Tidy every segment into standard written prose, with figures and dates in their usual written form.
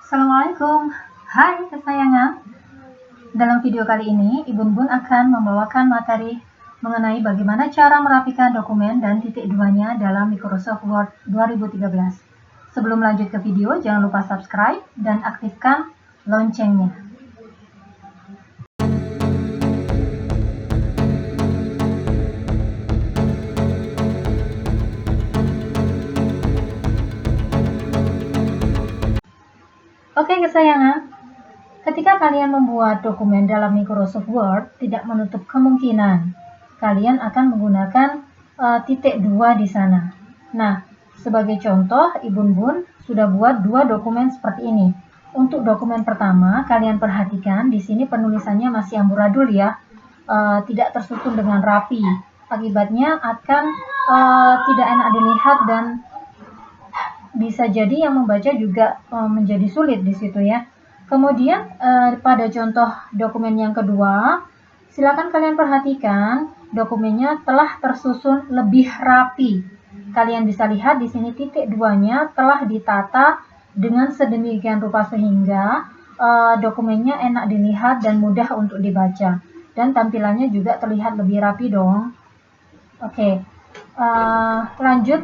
Assalamualaikum, hai kesayangan. Dalam video kali ini, Ibu Bun akan membawakan materi mengenai bagaimana cara merapikan dokumen dan titik duanya dalam Microsoft Word 2013. Sebelum lanjut ke video, jangan lupa subscribe dan aktifkan loncengnya. Oke kesayangan, ketika kalian membuat dokumen dalam Microsoft Word, tidak menutup kemungkinan kalian akan menggunakan titik 2 di sana. Nah, sebagai contoh, Ibu Bun sudah buat 2 dokumen seperti ini. Untuk dokumen pertama, kalian perhatikan di sini penulisannya masih amburadul ya, tidak tersusun dengan rapi. Akibatnya akan tidak enak dilihat dan bisa jadi yang membaca juga menjadi sulit di situ ya. Kemudian pada contoh dokumen yang kedua, silakan kalian perhatikan dokumennya telah tersusun lebih rapi. Kalian bisa lihat di sini titik duanya telah ditata dengan sedemikian rupa sehingga dokumennya enak dilihat dan mudah untuk dibaca. Dan tampilannya juga terlihat lebih rapi dong. Oke, lanjut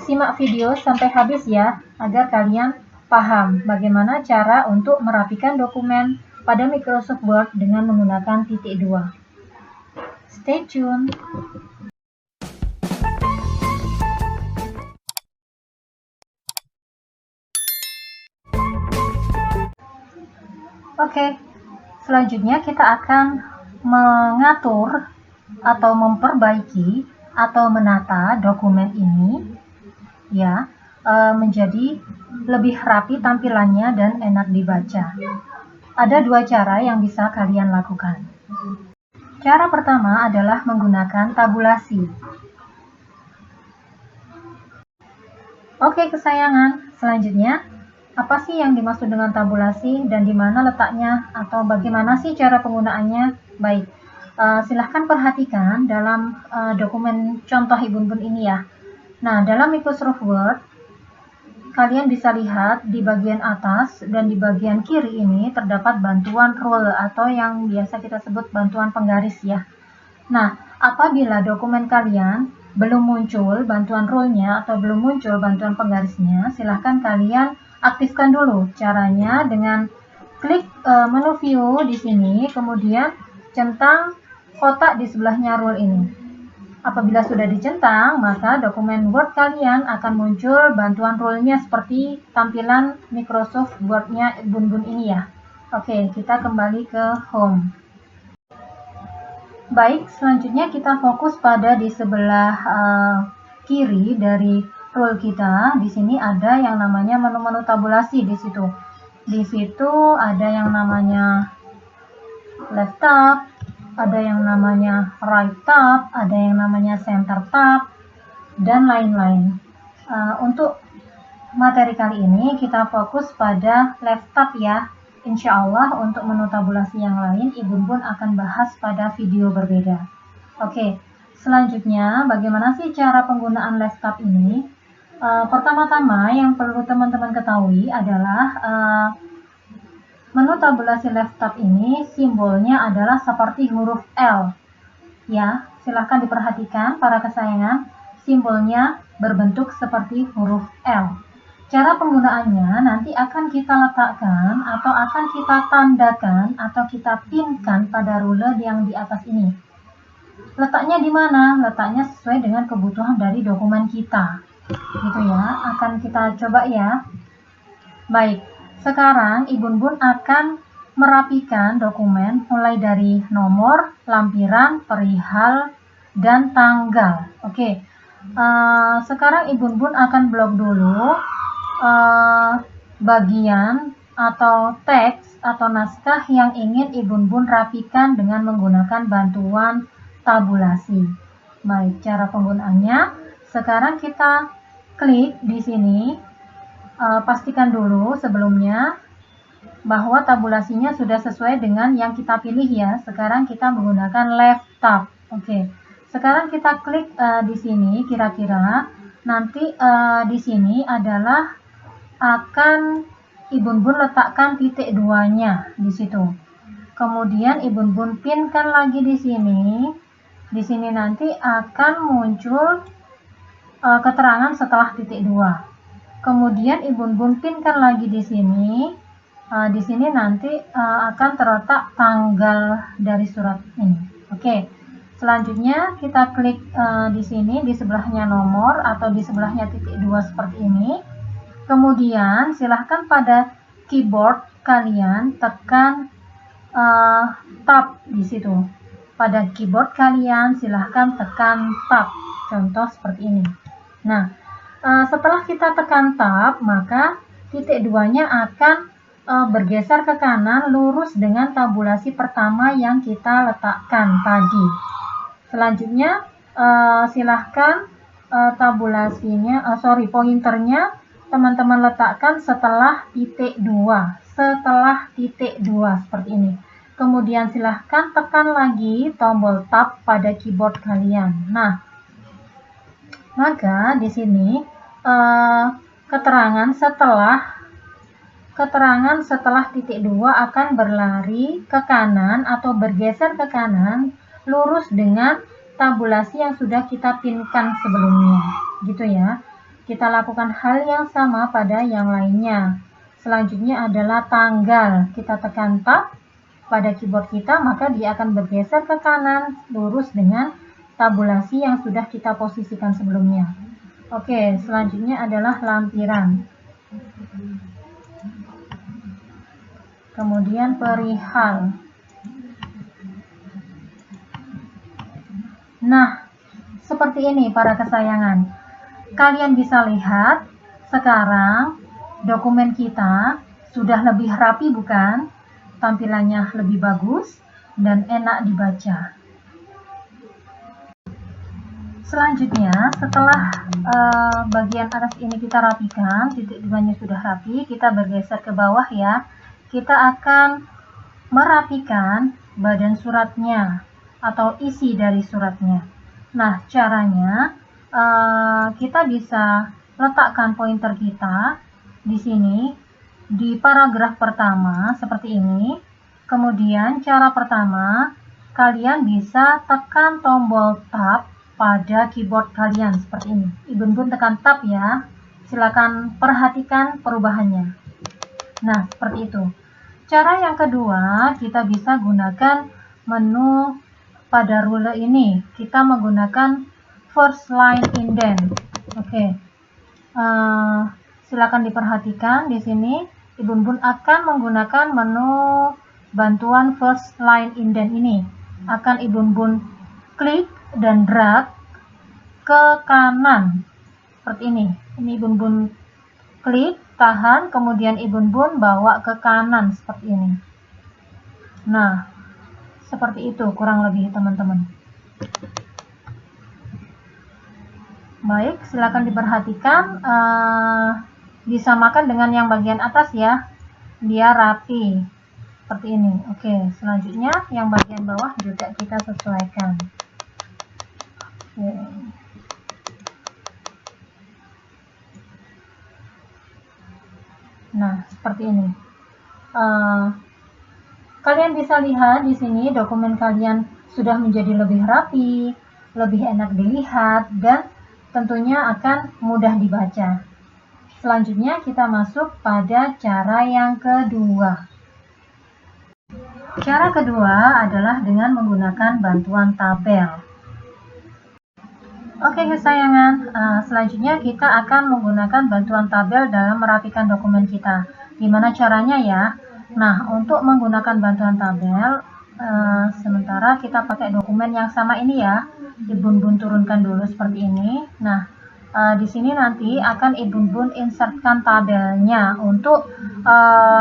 simak video sampai habis ya, agar kalian paham bagaimana cara untuk merapikan dokumen pada Microsoft Word dengan menggunakan titik 2. Stay tune. Oke, selanjutnya kita akan mengatur atau memperbaiki atau menata dokumen ini ya, menjadi lebih rapi tampilannya dan enak dibaca. Ada 2 cara yang bisa kalian lakukan. Cara pertama adalah menggunakan tabulasi. Oke kesayangan, selanjutnya apa sih yang dimaksud dengan tabulasi dan di mana letaknya atau bagaimana sih cara penggunaannya? Baik, silahkan perhatikan dalam dokumen contoh Ibu Bun ini ya. Nah, dalam Microsoft Word, kalian bisa lihat di bagian atas dan di bagian kiri ini terdapat bantuan rule atau yang biasa kita sebut bantuan penggaris ya. Nah, apabila dokumen kalian belum muncul bantuan rule-nya atau belum muncul bantuan penggarisnya, silahkan kalian aktifkan dulu. Caranya dengan klik menu view di sini, kemudian centang kotak di sebelahnya rule ini. Apabila sudah dicentang, maka dokumen Word kalian akan muncul bantuan rule-nya seperti tampilan Microsoft Word-nya Ibu Bun ini ya. Oke, kita kembali ke home. Baik, selanjutnya kita fokus pada di sebelah kiri dari rule kita. Di sini ada yang namanya menu-menu tabulasi di situ. Di situ ada yang namanya left tab, ada yang namanya right tab, ada yang namanya center tab, dan lain-lain. Untuk materi kali ini kita fokus pada left tab ya. Insya Allah untuk menu tabulasi yang lain Ibu Bun akan bahas pada video berbeda. Oke, selanjutnya bagaimana sih cara penggunaan left tab ini? Pertama-tama yang perlu teman-teman ketahui adalah menu tabulasi left tab ini simbolnya adalah seperti huruf L. Ya, silahkan diperhatikan para kesayangan, simbolnya berbentuk seperti huruf L. Cara penggunaannya nanti akan kita letakkan atau akan kita tandakan atau kita pinkan pada ruler yang di atas ini. Letaknya di mana? Letaknya sesuai dengan kebutuhan dari dokumen kita. Gitu ya, akan kita coba ya. Baik, sekarang Ibu Bun akan merapikan dokumen mulai dari nomor, lampiran, perihal, dan tanggal. Oke, sekarang Ibu Bun akan blok dulu bagian atau teks atau naskah yang ingin Ibu Bun rapikan dengan menggunakan bantuan tabulasi. Baik, cara penggunaannya sekarang kita klik di sini. Pastikan dulu sebelumnya bahwa tabulasinya sudah sesuai dengan yang kita pilih ya. Sekarang kita menggunakan left tab. Oke. Sekarang kita klik di sini kira-kira nanti di sini adalah akan Ibu Bun letakkan titik 2-nya di situ. Kemudian Ibu Bun pinkan lagi di sini. Di sini nanti akan muncul keterangan setelah titik 2. Kemudian Ibu Bun pinkan lagi di sini. Di sini nanti akan terletak tanggal dari surat ini. Oke. Selanjutnya kita klik di sini di sebelahnya nomor atau di sebelahnya titik 2 seperti ini. Kemudian silahkan pada keyboard kalian tekan tab di situ. Pada keyboard kalian silahkan tekan tab. Contoh seperti ini. Nah, setelah kita tekan tab, maka titik 2-nya akan bergeser ke kanan lurus dengan tabulasi pertama yang kita letakkan tadi. Selanjutnya silahkan pointernya teman-teman letakkan setelah titik 2, seperti ini. Kemudian silahkan tekan lagi tombol tab pada keyboard kalian. Nah, maka di sini keterangan setelah titik 2 akan berlari ke kanan atau bergeser ke kanan lurus dengan tabulasi yang sudah kita pinkan sebelumnya, gitu ya. Kita lakukan hal yang sama pada yang lainnya. Selanjutnya adalah tanggal. Kita tekan tab pada keyboard kita, maka dia akan bergeser ke kanan lurus dengan tabulasi yang sudah kita posisikan sebelumnya. Oke, selanjutnya adalah lampiran. Kemudian perihal. Nah, seperti ini para kesayangan. Kalian bisa lihat sekarang dokumen kita sudah lebih rapi, bukan? Tampilannya lebih bagus dan enak dibaca. Selanjutnya, setelah bagian atas ini kita rapikan, titik 2-nya sudah rapi, kita bergeser ke bawah ya. Kita akan merapikan badan suratnya atau isi dari suratnya. Nah, caranya kita bisa letakkan pointer kita di sini di paragraf pertama seperti ini. Kemudian cara pertama, kalian bisa tekan tombol tab pada keyboard kalian seperti ini. Ibu Bun tekan tab ya. Silakan perhatikan perubahannya. Nah, seperti itu. Cara yang kedua, kita bisa gunakan menu pada rule ini. Kita menggunakan first line indent. Oke. Silakan diperhatikan di sini. Ibu Bun akan menggunakan menu bantuan first line indent ini. Akan Ibu Bun klik dan drag ke kanan. Seperti ini. Ini Ibu Bun klik, tahan, kemudian Ibu Bun bawa ke kanan seperti ini. Nah, seperti itu kurang lebih teman-teman. Baik, silakan diperhatikan, disamakan dengan yang bagian atas ya, biar rapi seperti ini. Oke, selanjutnya yang bagian bawah juga kita sesuaikan. Oke. Nah, seperti ini. Kalian bisa lihat di sini dokumen kalian sudah menjadi lebih rapi, lebih enak dilihat, dan tentunya akan mudah dibaca. Selanjutnya kita masuk pada cara yang kedua. Cara kedua adalah dengan menggunakan bantuan tabel. Oke kesayangan, selanjutnya kita akan menggunakan bantuan tabel dalam merapikan dokumen kita. Gimana caranya ya? Nah, untuk menggunakan bantuan tabel, sementara kita pakai dokumen yang sama ini ya. Ibu Bun turunkan dulu seperti ini. Nah, di sini nanti akan Ibu Bun insertkan tabelnya untuk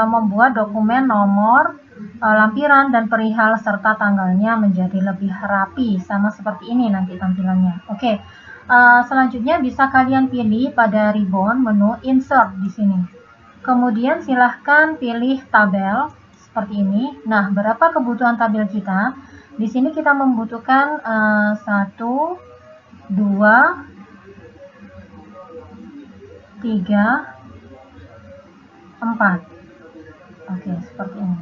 membuat dokumen nomor, lampiran, dan perihal serta tanggalnya menjadi lebih rapi, sama seperti ini nanti tampilannya. Oke, selanjutnya bisa kalian pilih pada ribbon menu insert di sini. Kemudian silahkan pilih tabel seperti ini. Nah, berapa kebutuhan tabel kita? Di sini kita membutuhkan 1, 2, 3, 4. Oke, seperti ini.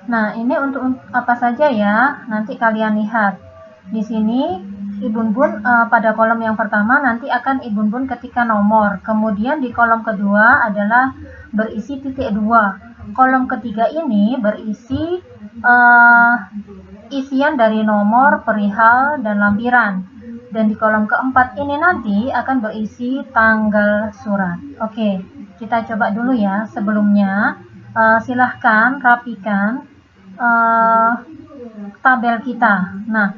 Nah, ini untuk apa saja ya? Nanti kalian lihat. Di sini Ibun Bun pada kolom yang pertama nanti akan Ibun Bun ketikkan nomor. Kemudian di kolom kedua adalah berisi titik 2. Kolom ketiga ini berisi isian dari nomor, perihal, dan lampiran. Dan di kolom keempat ini nanti akan berisi tanggal surat. Oke, kita coba dulu ya. Sebelumnya silahkan rapikan tabel kita. Nah,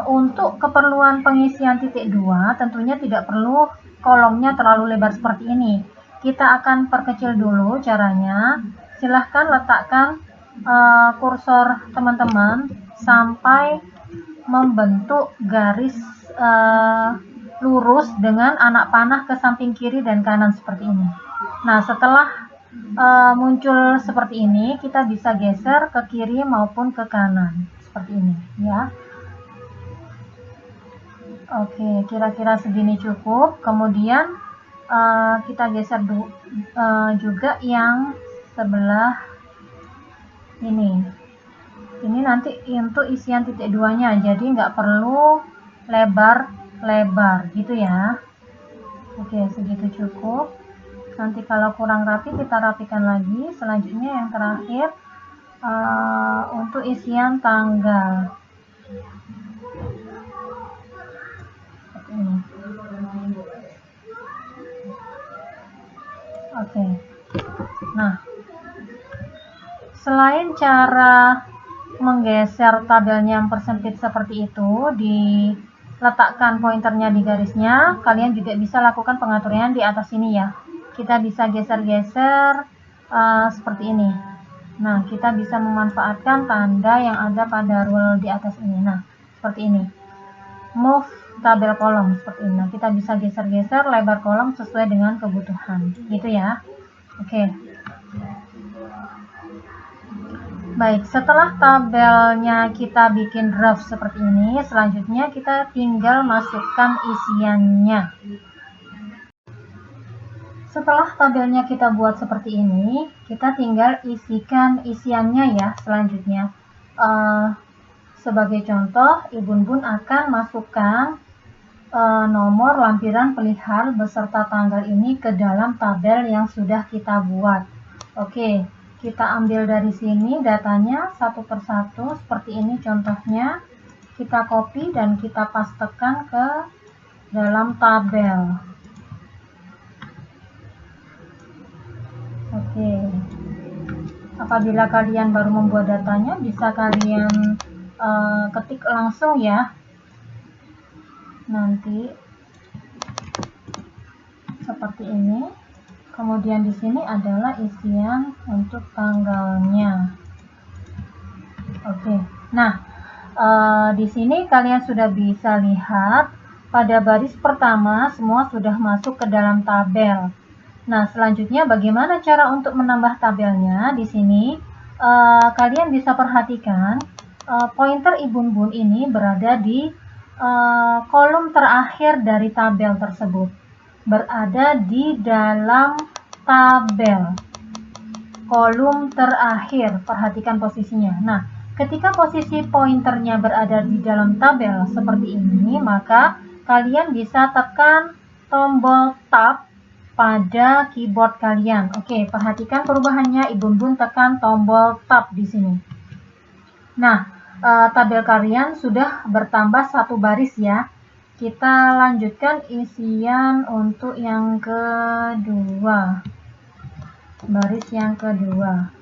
untuk keperluan pengisian titik 2 tentunya tidak perlu kolomnya terlalu lebar seperti ini. Kita akan perkecil dulu caranya. Silahkan letakkan kursor teman-teman sampai membentuk garis lurus dengan anak panah ke samping kiri dan kanan seperti ini. Nah, setelah muncul seperti ini, kita bisa geser ke kiri maupun ke kanan seperti ini ya. Oke, kira-kira segini cukup. Kemudian kita geser juga yang sebelah ini. Ini nanti untuk isian titik 2-nya, jadi nggak perlu lebar-lebar gitu ya. Oke, segitu cukup. Nanti kalau kurang rapi kita rapikan lagi. Selanjutnya yang terakhir untuk isian tanggal. Oke. Nah, selain cara menggeser tabelnya yang persempit seperti itu, diletakkan pointernya di garisnya, kalian juga bisa lakukan pengaturan di atas sini ya. Kita bisa geser-geser seperti ini. Nah, kita bisa memanfaatkan tanda yang ada pada rule di atas ini. Nah, seperti ini. Move tabel kolom seperti ini. Nah, kita bisa geser-geser lebar kolom sesuai dengan kebutuhan. Gitu ya. Oke. Baik, setelah tabelnya kita bikin draft seperti ini, selanjutnya kita tinggal masukkan isiannya. Setelah tabelnya kita buat seperti ini, kita tinggal isikan isiannya ya selanjutnya. Sebagai contoh, Ibun Bun akan masukkan nomor, lampiran, perihal beserta tanggal ini ke dalam tabel yang sudah kita buat. Oke, kita ambil dari sini datanya satu persatu seperti ini contohnya. Kita copy dan kita pastekan ke dalam tabel. Oke. Apabila kalian baru membuat datanya, bisa kalian ketik langsung ya. Nanti seperti ini. Kemudian di sini adalah isian untuk tanggalnya. Oke. Nah, di sini kalian sudah bisa lihat pada baris pertama semua sudah masuk ke dalam tabel. Nah, selanjutnya bagaimana cara untuk menambah tabelnya? Di sini kalian bisa perhatikan pointer Ibun Bun ini berada di kolom terakhir dari tabel tersebut. Berada di dalam tabel. Kolom terakhir, perhatikan posisinya. Nah, ketika posisi pointernya berada di dalam tabel seperti ini, maka kalian bisa tekan tombol Tab pada keyboard kalian. Oke, perhatikan perubahannya. Ibun Bun tekan tombol Tab di sini. Nah, tabel kalian sudah bertambah satu baris ya. Kita lanjutkan isian untuk yang kedua. Baris yang kedua.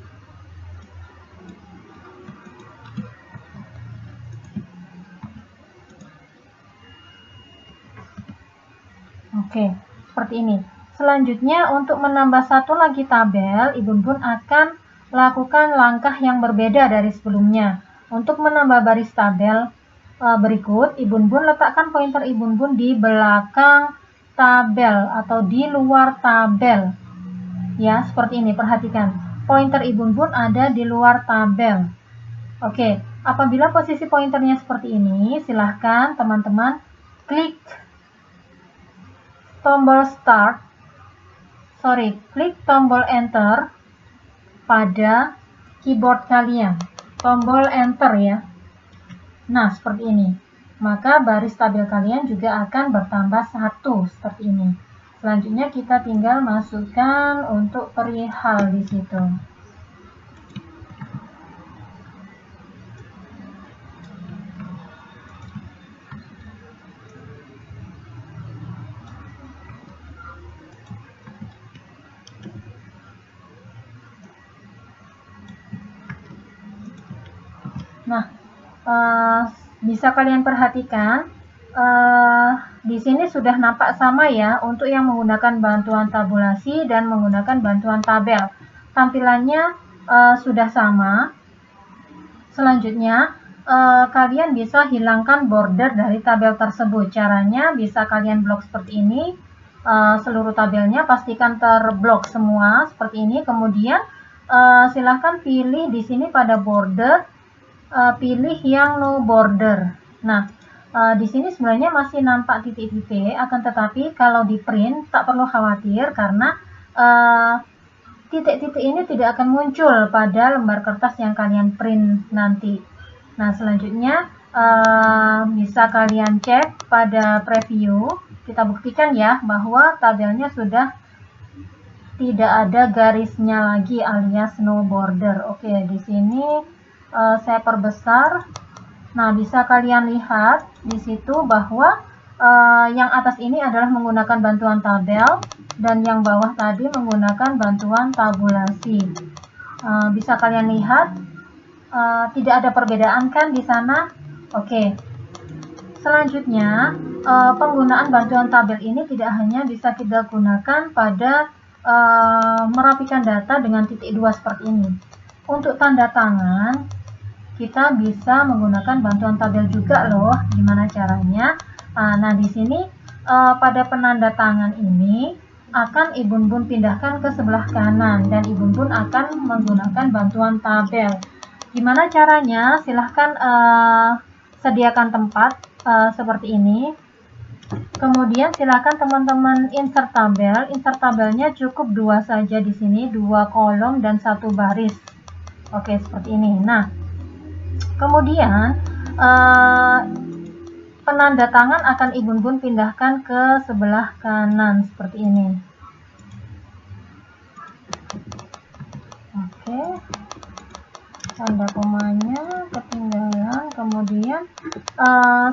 Oke, seperti ini. Selanjutnya untuk menambah satu lagi tabel, Ibun Bun akan lakukan langkah yang berbeda dari sebelumnya. Untuk menambah baris tabel berikut, Ibun Bun letakkan pointer Ibun Bun di belakang tabel atau di luar tabel. Ya, seperti ini, perhatikan. Pointer Ibun Bun ada di luar tabel. Oke, apabila posisi pointernya seperti ini, silahkan teman-teman klik tombol Start klik tombol enter pada keyboard kalian. Tombol enter ya. Nah, seperti ini. Maka baris tabel kalian juga akan bertambah 1 seperti ini. Selanjutnya kita tinggal masukkan untuk perihal di situ. Nah, bisa kalian perhatikan di sini sudah nampak sama ya untuk yang menggunakan bantuan tabulasi dan menggunakan bantuan tabel. Tampilannya sudah sama. Selanjutnya, kalian bisa hilangkan border dari tabel tersebut. Caranya bisa kalian blok seperti ini. Seluruh tabelnya pastikan terblok semua seperti ini. Kemudian silahkan pilih di sini pada border. Pilih yang no border. Nah, di sini sebenarnya masih nampak titik-titik, akan tetapi kalau di print tak perlu khawatir karena titik-titik ini tidak akan muncul pada lembar kertas yang kalian print nanti. Nah, selanjutnya bisa kalian cek pada preview. Kita buktikan ya bahwa tabelnya sudah tidak ada garisnya lagi alias no border. Oke, di sini saya perbesar. Nah, bisa kalian lihat di situ bahwa yang atas ini adalah menggunakan bantuan tabel dan yang bawah tadi menggunakan bantuan tabulasi. Bisa kalian lihat tidak ada perbedaan kan di sana? Oke. Selanjutnya, penggunaan bantuan tabel ini tidak hanya bisa kita gunakan pada merapikan data dengan titik 2 seperti ini. Untuk tanda tangan, kita bisa menggunakan bantuan tabel juga loh. Gimana caranya? Nah, di sini pada penanda tangan ini akan Ibu Bun pindahkan ke sebelah kanan dan Ibu Bun akan menggunakan bantuan tabel. Gimana caranya? Silahkan sediakan tempat seperti ini. Kemudian silahkan teman-teman insert tabel. Insert tabelnya cukup 2 saja di sini, 2 kolom dan 1 baris. Oke, seperti ini. Nah, kemudian penanda tangan akan Ibu Bun pindahkan ke sebelah kanan seperti ini. Oke, tanda komanya ketinggalan. Kemudian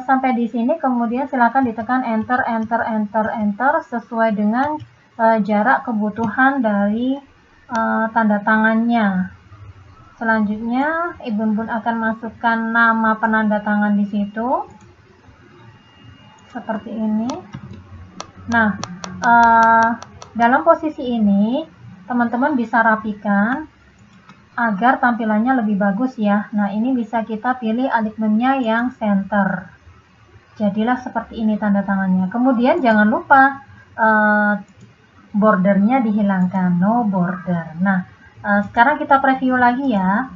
sampai di sini, kemudian silakan ditekan enter, enter, enter, enter sesuai dengan jarak kebutuhan dari tanda tangannya. Selanjutnya, Ibu Bun akan masukkan nama penanda tangan di situ. Seperti ini. Nah, dalam posisi ini, teman-teman bisa rapikan agar tampilannya lebih bagus ya. Nah, ini bisa kita pilih alignment-nya yang center. Jadilah seperti ini tanda tangannya. Kemudian jangan lupa bordernya dihilangkan, no border. Nah, sekarang kita preview lagi ya.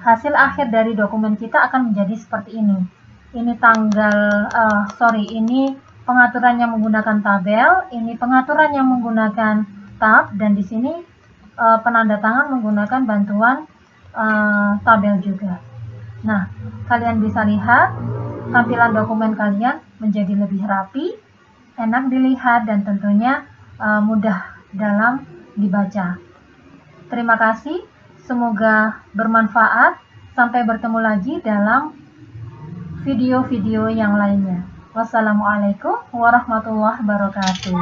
Hasil akhir dari dokumen kita akan menjadi seperti ini. Ini tanggal, ini pengaturannya menggunakan tabel, ini pengaturannya menggunakan tab, dan di sini penanda tangan menggunakan bantuan tabel juga. Nah, kalian bisa lihat tampilan dokumen kalian menjadi lebih rapi, enak dilihat, dan tentunya mudah dalam dibaca. Terima kasih, semoga bermanfaat. Sampai bertemu lagi dalam video-video yang lainnya. Wassalamualaikum warahmatullahi wabarakatuh.